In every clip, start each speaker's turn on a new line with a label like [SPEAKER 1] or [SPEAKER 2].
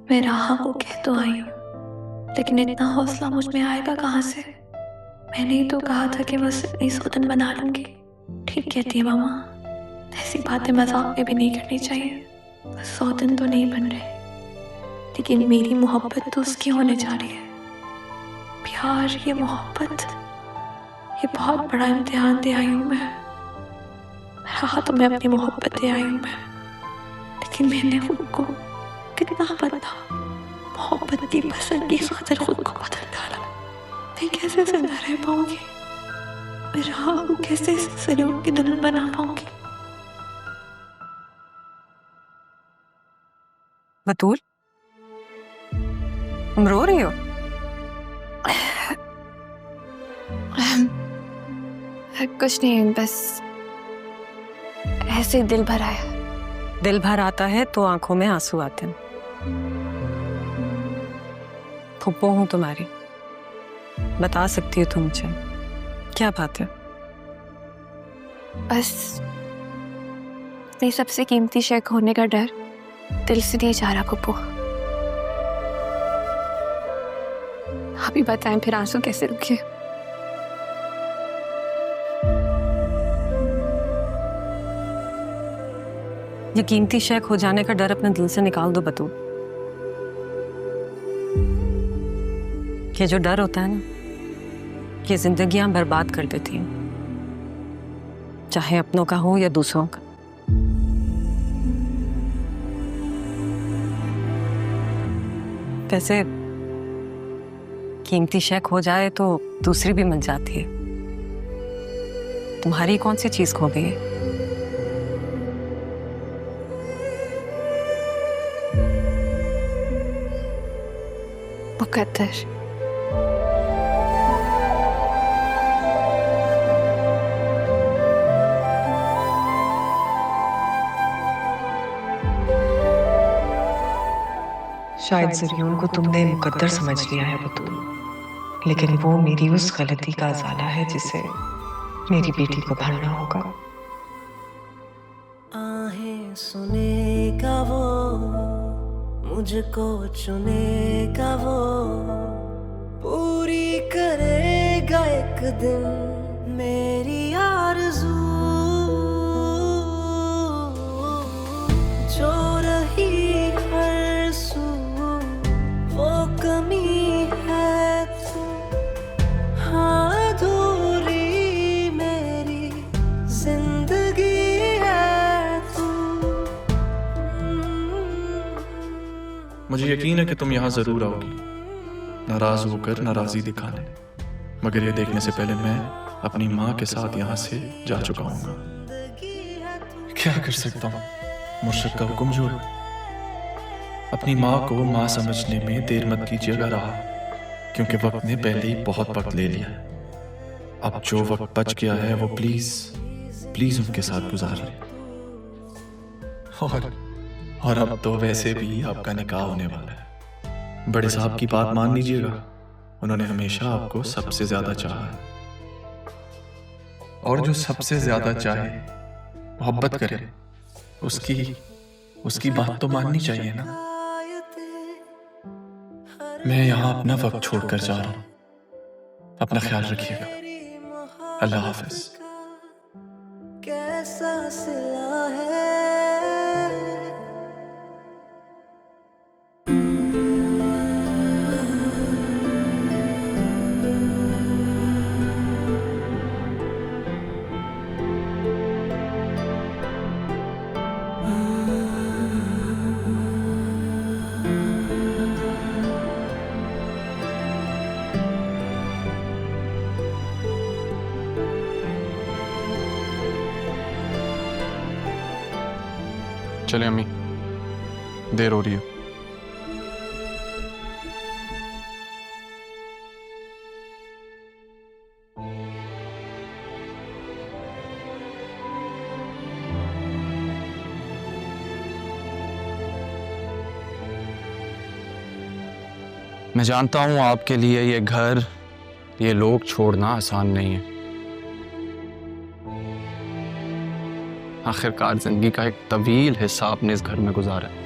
[SPEAKER 1] मैं राह को कह तो आई हूँ, लेकिन इतना हौसला मुझ में आएगा कहाँ से? मैंने ही तो कहा था कि बस अपनी सौतन बना लूंगी। ठीक कहती है मामा, ऐसी बातें मजाक में भी नहीं करनी चाहिए। बस सौतन तो नहीं बन रही, लेकिन मेरी मोहब्बत तो उसकी होने जा रही है। प्यार, ये मोहब्बत, ये बहुत बड़ा इम्तिहान दे आई हूँ मैं। रहा तो मैं अपनी मोहब्बत दे आई हूँ मैं, लेकिन मैंने खुद को कितना बदला। मोहब्बत की पसंद की खातिर खुद को बदल डाला। मैं कैसे जिंदा रह पाऊंगी? मैं राह को कैसे इस सलून की दुल्हन बना पाऊंगी?
[SPEAKER 2] बतूल, तुम रो रही हो?
[SPEAKER 1] कुछ नहीं, बस ऐसे दिल भर आया।
[SPEAKER 2] दिल भर आता है तो आंखों में आंसू आते हैं। फुप्पो हूं तुम्हारी, बता सकती हो तुम मुझे क्या बात है?
[SPEAKER 1] बस अपनी सबसे कीमती शय खोने का डर दिल से नहीं जा रहा फुप्पो। आप ही बताएं फिर आंसू कैसे रुके?
[SPEAKER 2] ये कीमती शय खो जाने का डर अपने दिल से निकाल दो बतूल। ये जो डर होता है ना, ये जिंदगियां बर्बाद कर देती हैं, चाहे अपनों का हो या दूसरों का। वैसे कीमती शय खो जाए तो दूसरी भी मिल जाती है। तुम्हारी कौन सी चीज खो गई है?
[SPEAKER 1] मुकद्दर।
[SPEAKER 3] शायद ज़रियून को तुमने मुकद्दर समझ लिया है बतूल, लेकिन वो मेरी उस गलती का अज़ाला है जिसे मेरी बेटी को भरना होगा।
[SPEAKER 4] आहें सुनेगा वो, मुझको चुनेगा वो, पूरी करेगा एक दिन मेरी आरज़ू। जो रही हर सू वो कमी है तू, हाँ अधूरी मेरी जिंदगी है तू।
[SPEAKER 5] मुझे यकीन है कि तुम यहाँ जरूर आओगी, नाराज होकर नाराजगी दिखाने, मगर ये देखने से पहले मैं अपनी माँ के साथ यहाँ से जा चुका हूँ। क्या कर सकता हूँ, मुर्शिद का हुक्म जो है। अपनी माँ को माँ समझने में देर मत कीजिएगा रहा, क्योंकि वक्त ने पहले ही बहुत वक्त ले लिया है। अब जो वक्त बच गया है वो प्लीज प्लीज उनके साथ गुजार लें। और अब तो वैसे भी आपका निकाह होने वाला है। बड़े साहब की बात मान लीजिएगा, उन्होंने हमेशा आपको सबसे ज्यादा चाहा है, और जो सबसे ज्यादा चाहे मोहब्बत करे उसकी बात तो माननी चाहिए ना। मैं यहाँ अपना वक्त छोड़कर जा रहा हूँ, अपना ख्याल रखिएगा। अल्लाह हाफिज।
[SPEAKER 4] कैसा सिला है
[SPEAKER 5] चले अम्मी, देर हो रही है।
[SPEAKER 6] मैं जानता हूं आपके लिए ये घर, ये लोग छोड़ना आसान नहीं है। आखिरकार जिंदगी का एक तवील हिस्सा आपने इस घर में गुजारा है।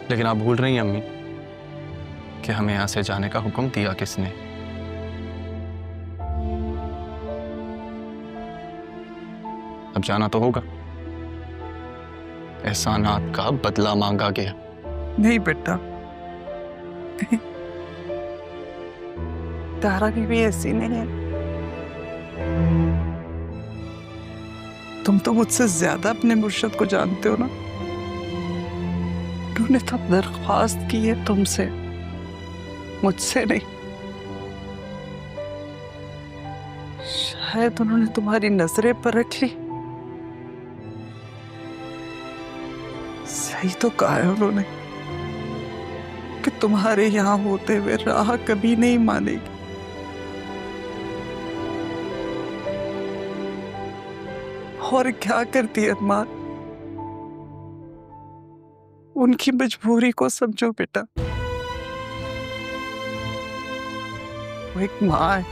[SPEAKER 6] लेकिन आप भूल रही हैं अम्मी कि हमें यहां से जाने का हुक्म दिया किसने? अब जाना तो होगा। एहसानात का बदला मांगा गया।
[SPEAKER 7] नहीं बेटा, तारा भी ऐसी नहीं है। तुम तो मुझसे ज्यादा अपने मुर्शद को जानते हो ना। उन्होंने तो दरख्वास्त की है तुमसे, मुझसे नहीं। शायद उन्होंने तुम्हारी नजरें परख ली। सही तो कहा है उन्होंने कि तुम्हारे यहाँ होते हुए राह कभी नहीं मानेगी। और क्या करती है अरमान, उनकी मजबूरी को समझो बेटा। वो एक माँ है,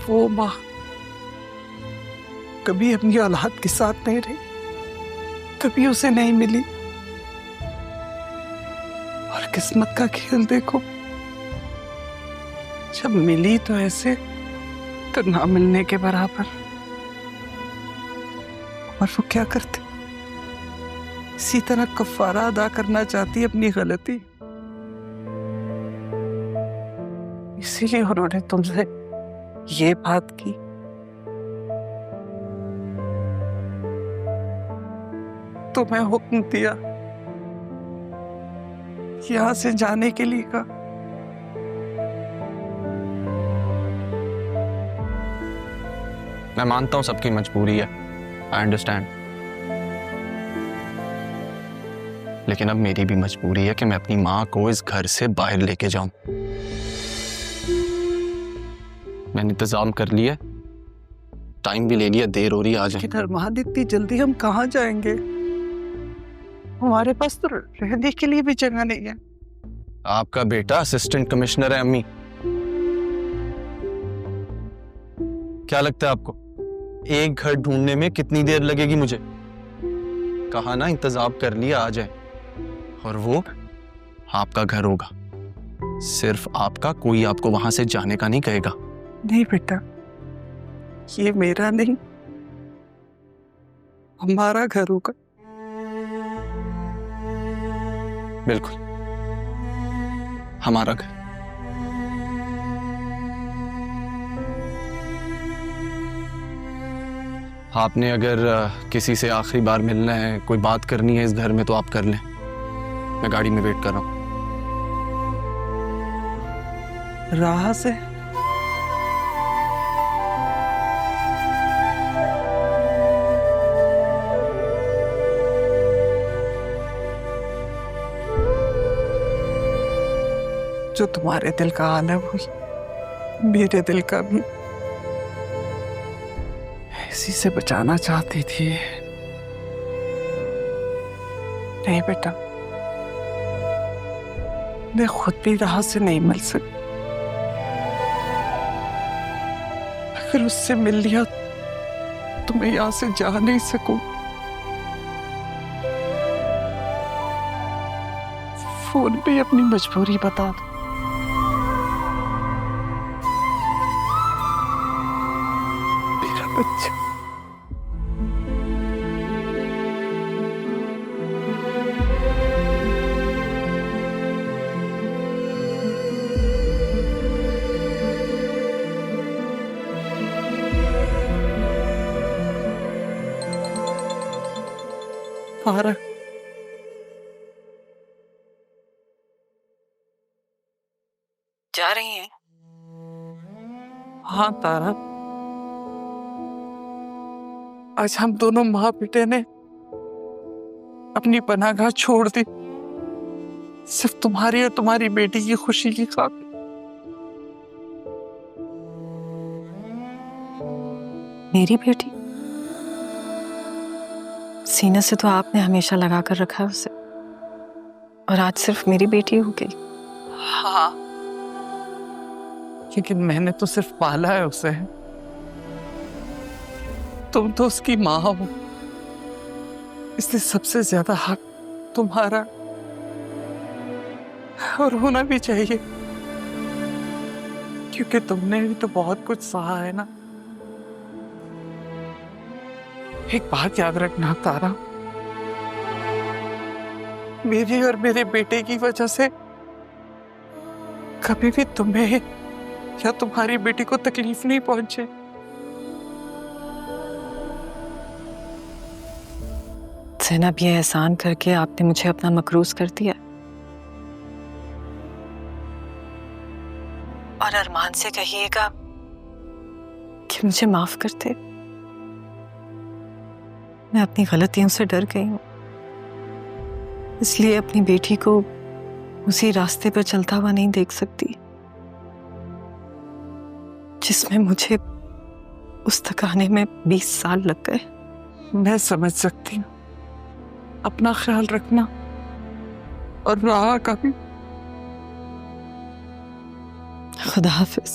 [SPEAKER 7] वो माँ कभी अपनी औलाद के साथ नहीं रही, कभी उसे नहीं मिली। और किस्मत का खेल देखो, जब मिली तो ऐसे, तो ना मिलने के बराबर। और वो क्या करते, इसी तरह कफारा अदा करना चाहती अपनी गलती। इसीलिए उन्होंने तुमसे ये बात की। तुम्हें हुक्म दिया, यहां से जाने के लिए कहा।
[SPEAKER 6] मैं मानता हूं सबकी मजबूरी है, आई अंडरस्टैंड, लेकिन अब मेरी भी मजबूरी है कि मैं अपनी मां को इस घर से बाहर लेके जाऊं। मैंने इंतजाम कर लिया, टाइम भी ले लिया, देर हो रही, आ जाए।
[SPEAKER 7] लेकिन अरमान, इतनी जल्दी हम कहाँ जाएंगे? हमारे पास तो रहने के लिए भी जगह नहीं है।
[SPEAKER 6] आपका बेटा असिस्टेंट कमिश्नर है अम्मी, क्या लगता है आपको एक घर ढूंढने में कितनी देर लगेगी मुझे? कहा ना इंतजाम कर लिया, आ जाए। और वो आपका घर होगा, सिर्फ आपका, कोई आपको वहां से जाने का नहीं कहेगा।
[SPEAKER 7] नहीं बेटा, ये मेरा नहीं, हमारा घर होगा।
[SPEAKER 6] बिल्कुल, हमारा घर। आपने अगर किसी से आखिरी बार मिलना है, कोई बात करनी है इस घर में, तो आप कर लें, मैं गाड़ी में वेट कर रहा हूं।
[SPEAKER 7] राह से जो तुम्हारे दिल का आलम हुई, मेरे दिल का भी इसी से बचाना चाहती थी। नहीं बेटा, मैं खुद भी राह से नहीं मिल सकती। अगर उससे मिल लिया तो मैं यहां से जा नहीं सकूं। फोन पे अपनी मजबूरी बता दो। मेरा बच्चा, फारा,
[SPEAKER 2] जा रही हैं?
[SPEAKER 7] हाँ तारा, आज हम दोनों माँ बेटे ने अपनी पनाहगाह छोड़ दी, सिर्फ तुम्हारी और तुम्हारी बेटी की खुशी की खातिर।
[SPEAKER 2] मेरी बेटी? सीने से तो आपने हमेशा लगा कर रखा है उसे, और आज सिर्फ मेरी बेटी हो गई।
[SPEAKER 7] हाँ, क्योंकि मैंने तो सिर्फ पाला है उसे, तुम तो उसकी माँ हो, इसलिए सबसे ज्यादा हक तुम्हारा और होना भी चाहिए, क्योंकि तुमने भी तो बहुत कुछ सहा है ना। एक बात याद रखना तारा, मेरी और मेरे बेटे की वजह से कभी भी तुम्हें या तुम्हारी बेटी को तकलीफ नहीं पहुंचे।
[SPEAKER 2] ज़ैनब, ये एहसान करके आपने मुझे अपना मकरूज कर दिया और अरमान से कहिएगा कि मुझे माफ कर दे। मैं अपनी गलतियों से डर गई हूँ, इसलिए अपनी बेटी को उसी रास्ते पर चलता हुआ नहीं देख सकती जिसमें मुझे उस तक आने में 20 साल लग गए।
[SPEAKER 7] मैं समझ सकती हूँ। अपना ख्याल रखना और रहा कभी।
[SPEAKER 2] खुदा हाफिज।